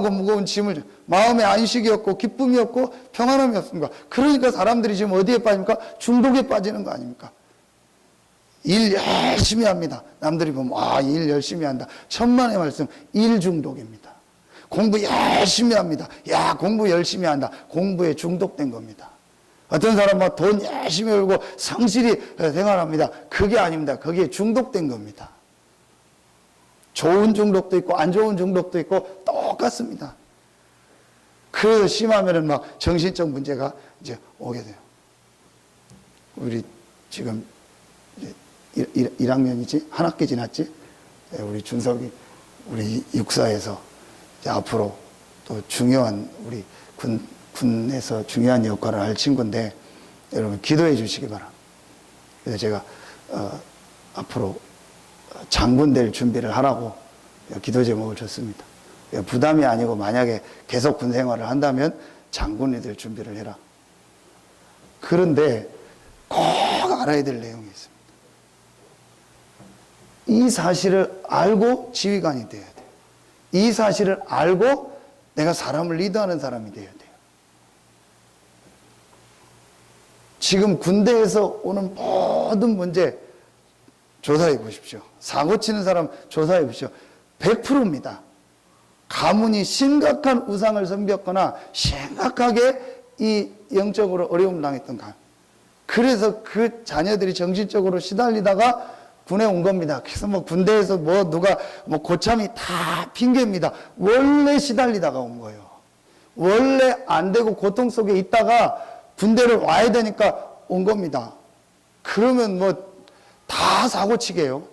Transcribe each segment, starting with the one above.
무거워하고 무거운 짐을 마음의 안식이 없고 기쁨이 없고 평안함이 없습니다. 그러니까 사람들이 지금 어디에 빠집니까? 중독에 빠지는 거 아닙니까? 일 열심히 합니다. 남들이 보면 일 열심히 한다. 천만의 말씀, 일 중독입니다. 공부 열심히 합니다. 공부 열심히 한다. 공부에 중독된 겁니다. 어떤 사람은 돈 열심히 벌고 성실히 생활합니다. 그게 아닙니다. 거기에 중독된 겁니다. 좋은 중독도 있고 안 좋은 중독도 있고 똑같습니다. 그래서 심하면은 막 정신적 문제가 이제 오게 돼요. 우리 지금 이제 1학년이지? 한 학기 지났지? 우리 준석이 우리 육사에서 이제 앞으로 또 중요한 우리 군에서 중요한 역할을 할 친구인데 여러분 기도해 주시기 바랍니다. 그래서 제가 앞으로 장군 될 준비를 하라고 기도 제목을 줬습니다. 부담이 아니고 만약에 계속 군 생활을 한다면 장군이 될 준비를 해라. 그런데 꼭 알아야 될 내용이 있습니다. 이 사실을 알고 지휘관이 돼야 돼요. 이 사실을 알고 내가 사람을 리드하는 사람이 돼야 돼요. 지금 군대에서 오는 모든 문제 조사해 보십시오. 사고 치는 사람 조사해 보십시오. 100%입니다. 가문이 심각한 우상을 섬겼거나 심각하게 이 영적으로 어려움 당했던 가문. 그래서 그 자녀들이 정신적으로 시달리다가 군에 온 겁니다. 그래서 군대에서 누가 고참이 다 핑계입니다. 원래 시달리다가 온 거예요. 원래 안 되고 고통 속에 있다가 군대를 와야 되니까 온 겁니다. 그러면 다 사고치게요.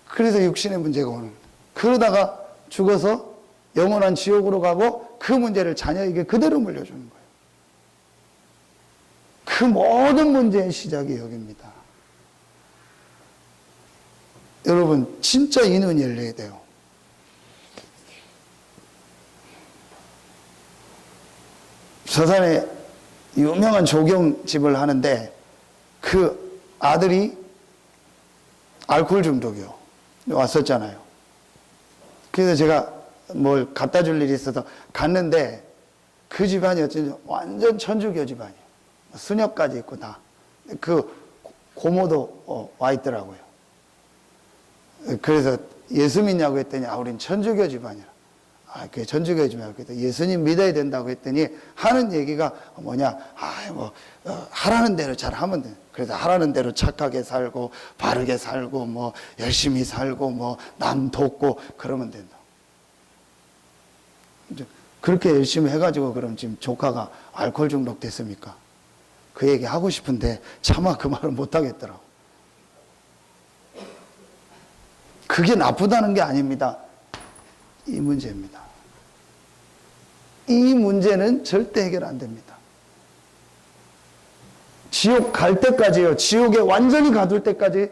그래서 육신의 문제가 오는 거예요. 그러다가 죽어서 영원한 지옥으로 가고 그 문제를 자녀에게 그대로 물려주는 거예요. 그 모든 문제의 시작이 여기입니다. 여러분 진짜 이 눈이 열려야 돼요. 서산에 유명한 조경집을 하는데 그 아들이 알코올 중독이요. 왔었잖아요. 그래서 제가 뭘 갖다 줄 일이 있어서 갔는데 그 집안이 어쩐지 완전 천주교 집안이에요. 수녀까지 있고 다. 그 고모도 와 있더라고요. 그래서 예수 믿냐고 했더니 우린 천주교 집안이라. 그게 천주교 집안이라. 예수님 믿어야 된다고 했더니 하는 얘기가 뭐냐. 하라는 대로 잘 하면 돼. 그래서 하라는 대로 착하게 살고 바르게 살고 열심히 살고 남 돕고 그러면 된다. 그렇게 열심히 해가지고 그럼 지금 조카가 알코올 중독 됐습니까? 그 얘기 하고 싶은데 차마 그 말을 못 하겠더라고. 그게 나쁘다는 게 아닙니다. 이 문제입니다. 이 문제는 절대 해결 안 됩니다. 지옥 갈 때까지요. 지옥에 완전히 가둘 때까지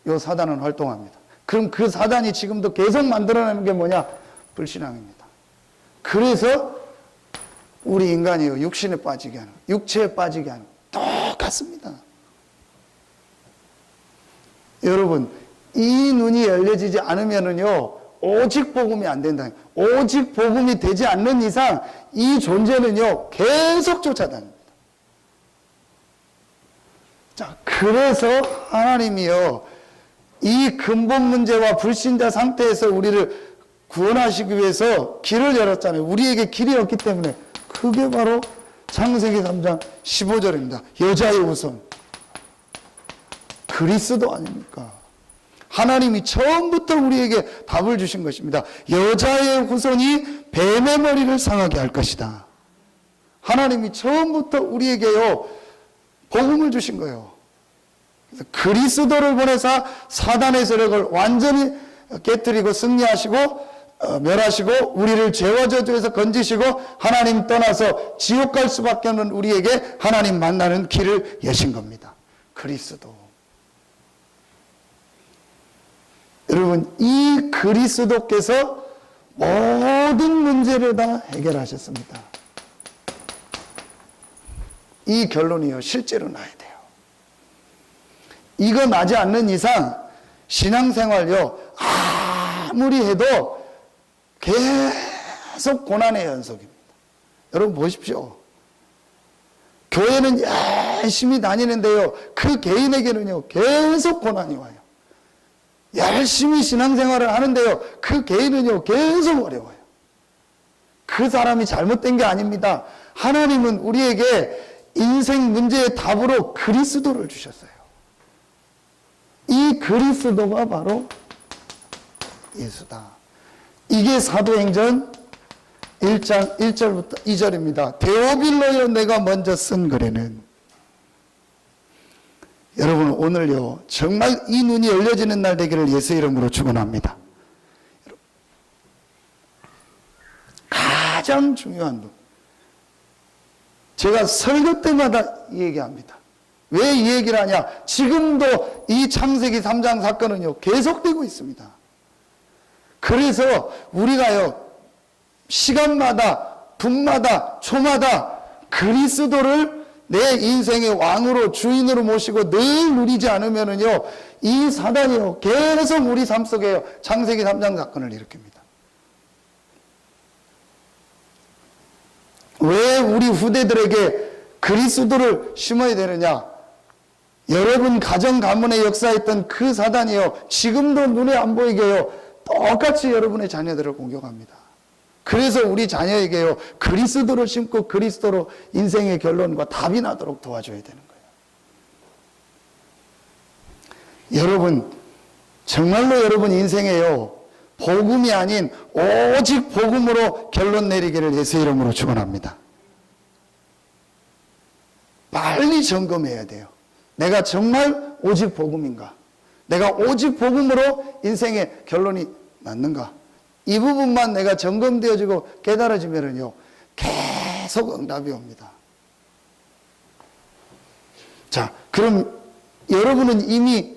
요 사단은 활동합니다. 그럼 그 사단이 지금도 계속 만들어내는 게 뭐냐? 불신앙입니다. 그래서 우리 인간이요. 육신에 빠지게 하는, 육체에 빠지게 하는 똑같습니다. 여러분 이 눈이 열려지지 않으면은요 오직 복음이 안 된다. 오직 복음이 되지 않는 이상 이 존재는요 계속 쫓아다닙니다. 자, 그래서 하나님이요 이 근본 문제와 불신자 상태에서 우리를 구원하시기 위해서 길을 열었잖아요. 우리에게 길이 없기 때문에. 그게 바로 창세기 3장 15절입니다. 여자의 후손. 그리스도 아닙니까? 하나님이 처음부터 우리에게 답을 주신 것입니다. 여자의 후손이 뱀의 머리를 상하게 할 것이다. 하나님이 처음부터 우리에게요 복음을 주신 거예요. 그래서 그리스도를 보내사 사단의 세력을 완전히 깨뜨리고 승리하시고 멸하시고 우리를 죄와 저주에서 건지시고 하나님 떠나서 지옥 갈 수밖에 없는 우리에게 하나님 만나는 길을 여신 겁니다. 그리스도. 여러분 이 그리스도께서 모든 문제를 다 해결하셨습니다. 이 결론이요 실제로 나야 돼요. 이거 나지 않는 이상 신앙생활요 아무리 해도 계속 고난의 연속입니다. 여러분 보십시오. 교회는 열심히 다니는데요, 그 개인에게는요 계속 고난이 와요. 열심히 신앙생활을 하는데요, 그 개인은요 계속 어려워요. 그 사람이 잘못된 게 아닙니다. 하나님은 우리에게 인생 문제의 답으로 그리스도를 주셨어요. 이 그리스도가 바로 예수다. 이게 사도행전 1장 1절부터 2절입니다. 데오빌로여 내가 먼저 쓴 글에는. 여러분 오늘요 정말 이 눈이 열려지는 날 되기를 예수 이름으로 축원합니다. 가장 중요한 분, 제가 설교 때마다 이 얘기합니다. 왜 이 얘기를 하냐? 지금도 이 창세기 3장 사건은요 계속되고 있습니다. 그래서 우리가요 시간마다 분마다 초마다 그리스도를 내 인생의 왕으로 주인으로 모시고 늘 누리지 않으면은요 이 사단이요 계속 우리 삶 속에 창세기 3장 사건을 일으킵니다. 왜 우리 후대들에게 그리스도를 심어야 되느냐? 여러분 가정 가문에 역사했던 그 사단이요 지금도 눈에 안 보이게요 똑같이 여러분의 자녀들을 공격합니다. 그래서 우리 자녀에게요 그리스도를 심고 그리스도로 인생의 결론과 답이 나도록 도와줘야 되는 거예요. 여러분 정말로 여러분 인생에요 복음이 아닌 오직 복음으로 결론 내리기를 예수 이름으로 축원합니다. 빨리 점검해야 돼요. 내가 정말 오직 복음인가? 내가 오직 복음으로 인생의 결론이 맞는가? 이 부분만 내가 점검되어지고 깨달아지면요 계속 응답이 옵니다. 자, 그럼 여러분은 이미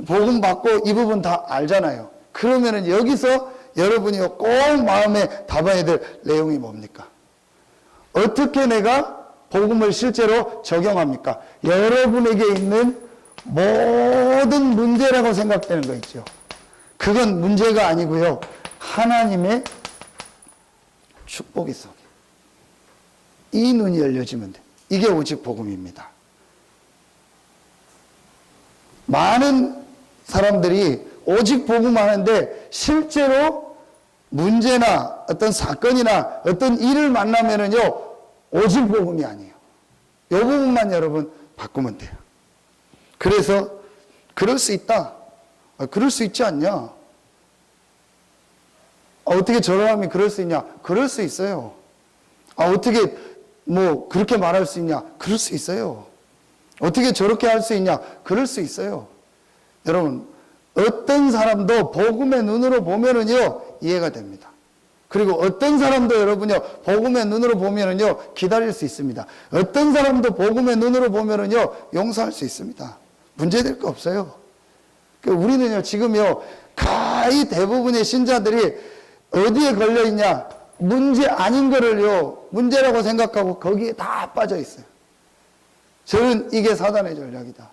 복음 받고 이 부분 다 알잖아요. 그러면은 여기서 여러분이 꼭 마음에 담아야 될 내용이 뭡니까? 어떻게 내가 복음을 실제로 적용합니까? 여러분에게 있는 모든 문제라고 생각되는 거 있죠. 그건 문제가 아니고요. 하나님의 축복이 속에 이 눈이 열려지면 돼. 이게 오직 복음입니다. 많은 사람들이 오직 복음 하는데 실제로 문제나 어떤 사건이나 어떤 일을 만나면은요 오직 복음이 아니에요. 이 부분만 여러분 바꾸면 돼요. 그래서 그럴 수 있다. 그럴 수 있지 않냐? 어떻게 저 사람이 그럴 수 있냐? 그럴 수 있어요. 어떻게 뭐 그렇게 말할 수 있냐? 그럴 수 있어요. 어떻게 저렇게 할 수 있냐? 그럴 수 있어요. 여러분 어떤 사람도 복음의 눈으로 보면은요 이해가 됩니다. 그리고 어떤 사람도 여러분요 복음의 눈으로 보면은요 기다릴 수 있습니다. 어떤 사람도 복음의 눈으로 보면은요 용서할 수 있습니다. 문제될 거 없어요. 우리는요 지금요 거의 대부분의 신자들이 어디에 걸려 있냐? 문제 아닌 거를요 문제라고 생각하고 거기에 다 빠져 있어요. 저는 이게 사단의 전략이다.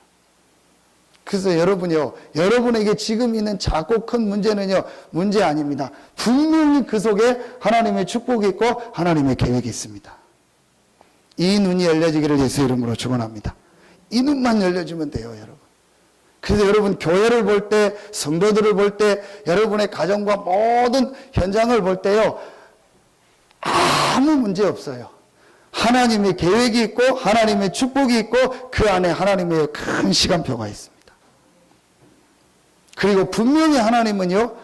그래서 여러분요 여러분에게 지금 있는 작고 큰 문제는요 문제 아닙니다. 분명히 그 속에 하나님의 축복이 있고 하나님의 계획이 있습니다. 이 눈이 열려지기를 예수 이름으로 축원합니다. 이 눈만 열려주면 돼요, 여러분. 그래서 여러분 교회를 볼 때, 성도들을 볼 때, 여러분의 가정과 모든 현장을 볼 때요 아무 문제 없어요. 하나님의 계획이 있고 하나님의 축복이 있고 그 안에 하나님의 큰 시간표가 있습니다. 그리고 분명히 하나님은요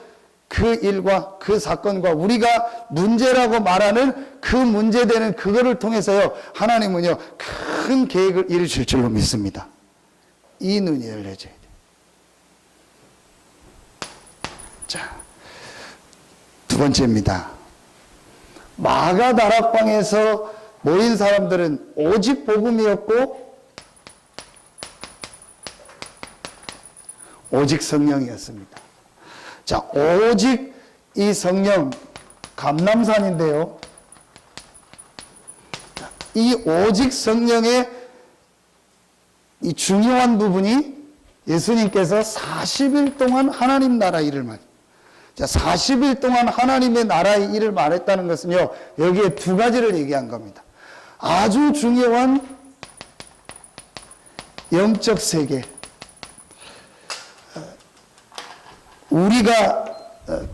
그 일과 그 사건과 우리가 문제라고 말하는 그 문제되는 그거를 통해서요 하나님은요 큰 계획을 이루실 줄로 믿습니다. 이 눈이 열려져야 돼요. 자, 두 번째입니다. 마가 다락방에서 모인 사람들은 오직 복음이었고 오직 성령이었습니다. 자, 오직 이 성령 감람산인데요. 이 오직 성령의 이 중요한 부분이 예수님께서 40일 동안 하나님 나라 일을 자, 40일 동안 하나님의 나라의 일을 말했다는 것은요, 여기에 두 가지를 얘기한 겁니다. 아주 중요한 영적 세계. 우리가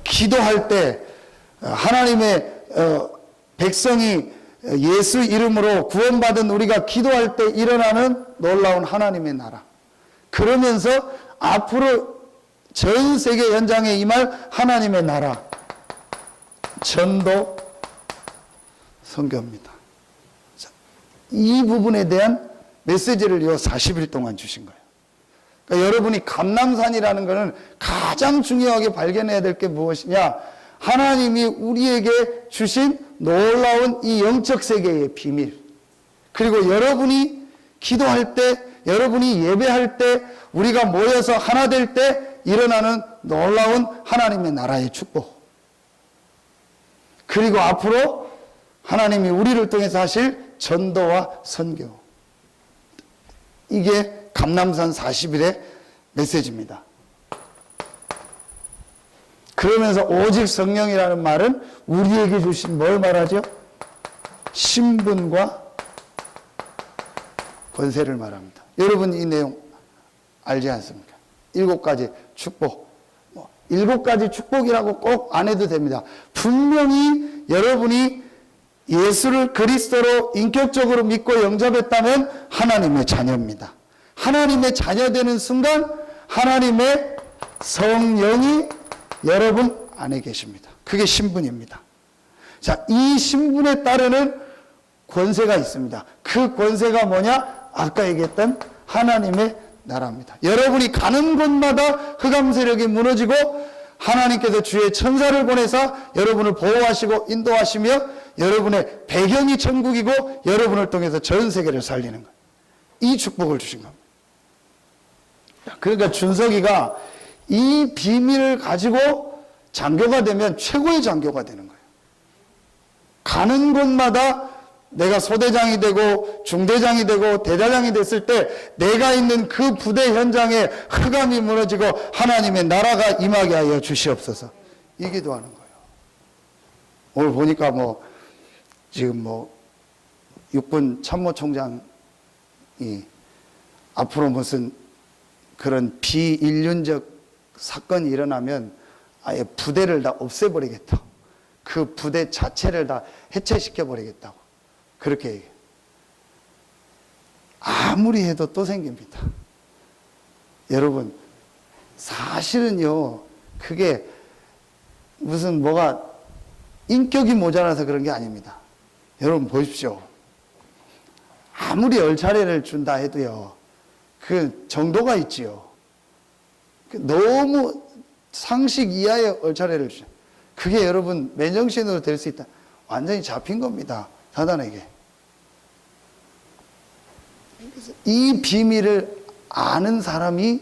기도할 때 하나님의 백성이 예수 이름으로 구원받은 우리가 기도할 때 일어나는 놀라운 하나님의 나라. 그러면서 앞으로 전 세계 현장에 임할 하나님의 나라. 전도 선교입니다. 이 부분에 대한 메시지를 이 40일 동안 주신 거예요. 그러니까 여러분이 감람산이라는 것은 가장 중요하게 발견해야 될 게 무엇이냐? 하나님이 우리에게 주신 놀라운 이 영적 세계의 비밀. 그리고 여러분이 기도할 때, 여러분이 예배할 때, 우리가 모여서 하나 될 때 일어나는 놀라운 하나님의 나라의 축복. 그리고 앞으로 하나님이 우리를 통해서 하실 전도와 선교. 이게 감람산 40일의 메시지입니다. 그러면서 오직 성령이라는 말은 우리에게 주신 뭘 말하죠? 신분과 권세를 말합니다. 여러분 이 내용 알지 않습니까? 7가지 축복. 7가지 축복이라고 꼭 안 해도 됩니다. 분명히 여러분이 예수를 그리스도로 인격적으로 믿고 영접했다면 하나님의 자녀입니다. 하나님의 자녀 되는 순간 하나님의 성령이 여러분 안에 계십니다. 그게 신분입니다. 자, 이 신분에 따르는 권세가 있습니다. 그 권세가 뭐냐? 아까 얘기했던 하나님의 나라입니다. 여러분이 가는 곳마다 흑암 세력이 무너지고 하나님께서 주의 천사를 보내서 여러분을 보호하시고 인도하시며 여러분의 배경이 천국이고 여러분을 통해서 전 세계를 살리는 거예요. 이 축복을 주신 겁니다. 그러니까 준석이가 이 비밀을 가지고 장교가 되면 최고의 장교가 되는 거예요. 가는 곳마다 내가 소대장이 되고 중대장이 되고 대대장이 됐을 때 내가 있는 그 부대 현장에 흑암이 무너지고 하나님의 나라가 임하게 하여 주시옵소서. 이 기도하는 거예요. 오늘 보니까 지금 육군 참모총장이 앞으로 무슨 그런 비인륜적 사건이 일어나면 아예 부대를 다 없애버리겠다. 그 부대 자체를 다 해체시켜버리겠다고. 그렇게 얘기해요. 아무리 해도 또 생깁니다. 여러분, 사실은요, 그게 무슨 뭐가 인격이 모자라서 그런 게 아닙니다. 여러분 보십시오. 아무리 얼차례를 준다 해도요, 그 정도가 있지요. 너무 상식 이하의 얼차례를 주죠. 그게 여러분 맨정신으로 될 수 있다. 완전히 잡힌 겁니다. 사단에게. 이 비밀을 아는 사람이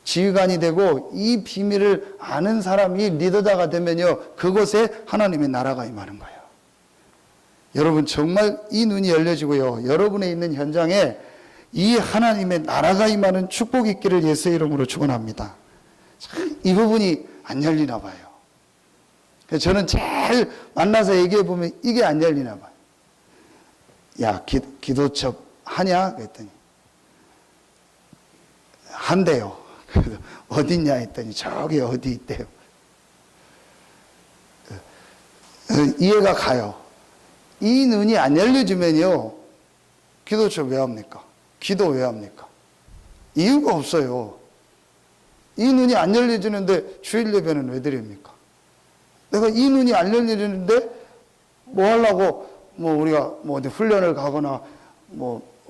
지휘관이 되고 이 비밀을 아는 사람이 리더자가 되면요, 그곳에 하나님의 나라가 임하는 거예요. 여러분 정말 이 눈이 열려지고요, 여러분의 있는 현장에 이 하나님의 나라가 임하는 축복이 있기를 예수의 이름으로 축원합니다. 이 부분이 안 열리나 봐요. 저는 제일 만나서 얘기해 보면 이게 안 열리나 봐요. 야, 기도첩 하냐? 그랬더니 한대요. 그래서 어딨냐 했더니 저기 어디 있대요. 이해가 가요. 이 눈이 안 열려주면요, 기도첩 왜 합니까? 기도 왜 합니까? 이유가 없어요. 이 눈이 안 열려주는데 주일 예배는 왜 드립니까? 내가 이 눈이 안 열려주는데 뭐 하려고 우리가 어디 훈련을 가거나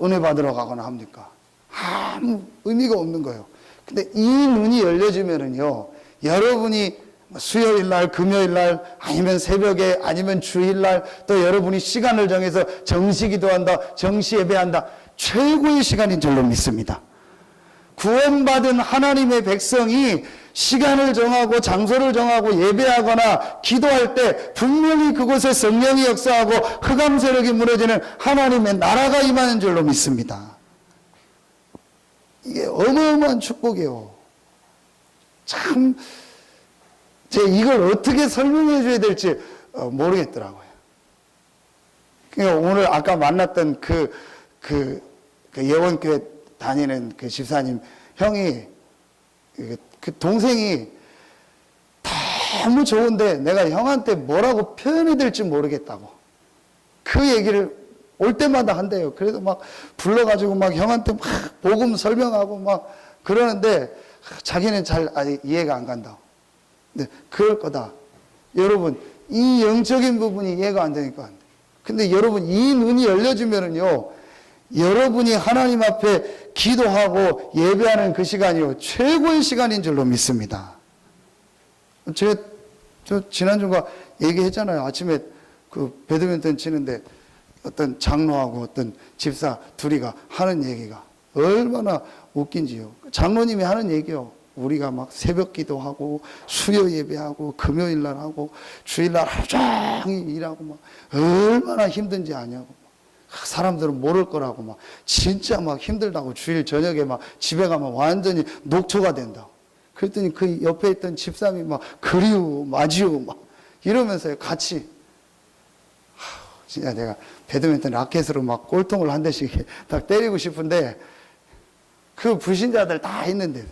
은혜 받으러 가거나 합니까? 아무 의미가 없는 거예요. 근데 이 눈이 열려지면은요, 여러분이 수요일 날, 금요일 날, 아니면 새벽에, 아니면 주일 날, 또 여러분이 시간을 정해서 정시 기도한다, 정시 예배한다, 최고의 시간인 줄로 믿습니다. 구원받은 하나님의 백성이 시간을 정하고 장소를 정하고 예배하거나 기도할 때 분명히 그곳에 성령이 역사하고 흑암 세력이 무너지는 하나님의 나라가 임하는 줄로 믿습니다. 이게 어마어마한 축복이에요. 참 제가 이걸 어떻게 설명해 줘야 될지 모르겠더라고요. 그러니까 오늘 아까 만났던 그 예원교회 다니는 그 집사님 형이, 그 동생이 너무 좋은데 내가 형한테 뭐라고 표현해야 될지 모르겠다고. 그 얘기를 올 때마다 한대요. 그래서 막 불러가지고 막 형한테 막 복음 설명하고 막 그러는데 자기는 잘 아직 이해가 안 간다고. 근데 그럴 거다. 여러분, 이 영적인 부분이 이해가 안 되니까 안 돼. 근데 여러분, 이 눈이 열려지면은요, 여러분이 하나님 앞에 기도하고 예배하는 그 시간이요, 최고의 시간인 줄로 믿습니다. 저 지난주가 얘기했잖아요. 아침에 그 배드민턴 치는데 어떤 장로하고 어떤 집사 둘이가 하는 얘기가 얼마나 웃긴지요. 장로님이 하는 얘기요. 우리가 막 새벽 기도하고 수요 예배하고 금요일 날 하고 주일 날 하루 종일 일하고 막 얼마나 힘든지 아냐고. 사람들은 모를 거라고 막 진짜 막 힘들다고 주일 저녁에 막 집에 가면 완전히 녹초가 된다고. 그랬더니 그 옆에 있던 집사람이 막 그리우 마지우 막 이러면서 같이 진짜 내가 배드민턴 라켓으로 막 꼴통을 한 대씩 딱 때리고 싶은데 그 불신자들 다 있는데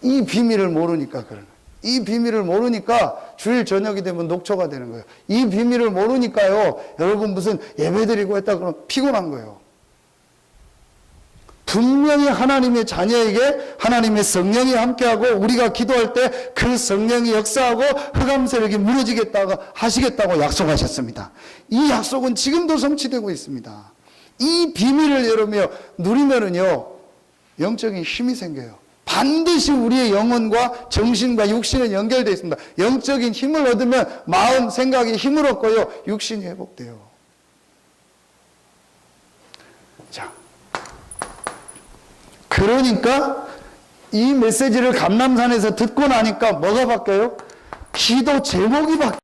이 비밀을 모르니까 그러는 거예요. 이 비밀을 모르니까 주일 저녁이 되면 녹초가 되는 거예요. 이 비밀을 모르니까요, 여러분 무슨 예배드리고 했다 그러면 피곤한 거예요. 분명히 하나님의 자녀에게 하나님의 성령이 함께하고 우리가 기도할 때 그 성령이 역사하고 흑암 세력이 무너지겠다고 하시겠다고 약속하셨습니다. 이 약속은 지금도 성취되고 있습니다. 이 비밀을 여러분이 누리면은요, 영적인 힘이 생겨요. 반드시 우리의 영혼과 정신과 육신은 연결되어 있습니다. 영적인 힘을 얻으면 마음, 생각이 힘을 얻고요, 육신이 회복돼요. 자, 그러니까 이 메시지를 감람산에서 듣고 나니까 뭐가 바뀌어요? 기도 제목이 바뀌어요.